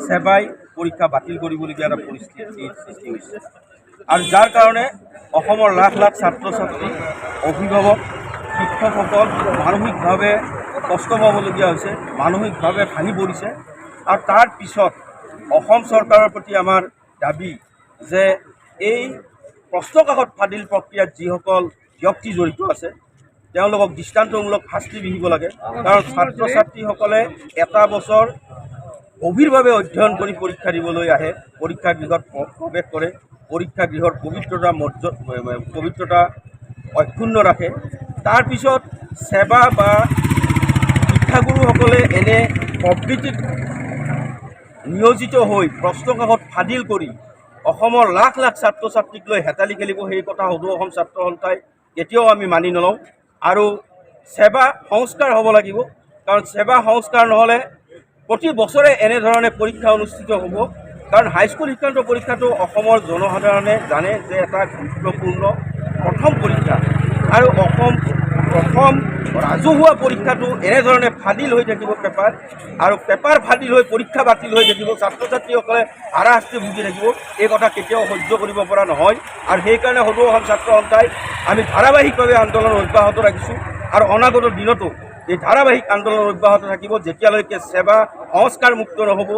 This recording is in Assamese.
সেবাই পৰীক্ষা বাতিল কৰিবলগীয়া এটা পৰিস্থিতিৰ সৃষ্টি হৈছে আৰু যাৰ কাৰণে অসমৰ লাখ লাখ ছাত্ৰ ছাত্ৰী অভিভাৱক শিক্ষকসকল মানসিকভাৱে কষ্ট পাবলগীয়া হৈছে, মানসিকভাৱে ভাঙি পৰিছে। আৰু তাৰ পিছত অসম চৰকাৰৰ প্ৰতি আমাৰ দাবী যে এই প্ৰশ্নকাকত ফাদিল প্ৰক্ৰিয়াত যিসকল ব্যক্তি জড়িত আছে তেওঁলোকক দৃষ্টান্তমূলক শাস্তি বিহিব লাগে। কাৰণ ছাত্ৰ ছাত্ৰীসকলে এটা বছৰ গভীৰভাৱে অধ্যয়ন কৰি পৰীক্ষা দিবলৈ আহে, পৰীক্ষা গৃহত প্ৰৱেশ কৰে, পৰীক্ষা গৃহৰ পবিত্ৰতা অক্ষুণ্ণ ৰাখে। তাৰপিছত সেৱা বা শিক্ষাগুৰুসকলে এনে প্ৰবৃত্তিত নিয়োজিত হৈ প্ৰশ্নকাকত ফাদিল কৰি অসমৰ লাখ লাখ ছাত্ৰ ছাত্ৰীক লৈ হেতালি খেলিব, সেই কথা সদৌ অসম ছাত্ৰ সন্থাই কেতিয়াও আমি মানি নলওঁ। আৰু সেৱা সংস্কাৰ হ'ব লাগিব, কাৰণ সেৱা সংস্কাৰ নহ'লে প্ৰতি বছৰে এনেধৰণে পৰীক্ষা অনুষ্ঠিত হ'ব। কাৰণ হাইস্কুল শিক্ষান্ত পৰীক্ষাটো অসমৰ জনসাধাৰণে জানে যে এটা গুৰুত্বপূৰ্ণ প্ৰথম পৰীক্ষা, আৰু প্ৰথম ৰাজহুৱা পৰীক্ষাটো এনেধৰণে ফাদিল হৈ থাকিব পেপাৰ, আৰু পেপাৰ ফাদিল হৈ পৰীক্ষা বাতিল হৈ থাকিব, ছাত্ৰ ছাত্ৰীসকলে হাৰাশাস্তি ভুগি থাকিব। এই কথা কেতিয়াও সহ্য কৰিব পৰা নহয়। আৰু সেইকাৰণে সদৌ অসম ছাত্ৰ সন্থাই আমি ধাৰাবাহিকভাৱে আন্দোলন অব্যাহত ৰাখিছোঁ আৰু অনাগত দিনতো এই ধাৰাবাহিক আন্দোলন অব্যাহত থাকিব যেতিয়ালৈকে সেৱা সংস্কাৰ মুক্ত নহ'ব,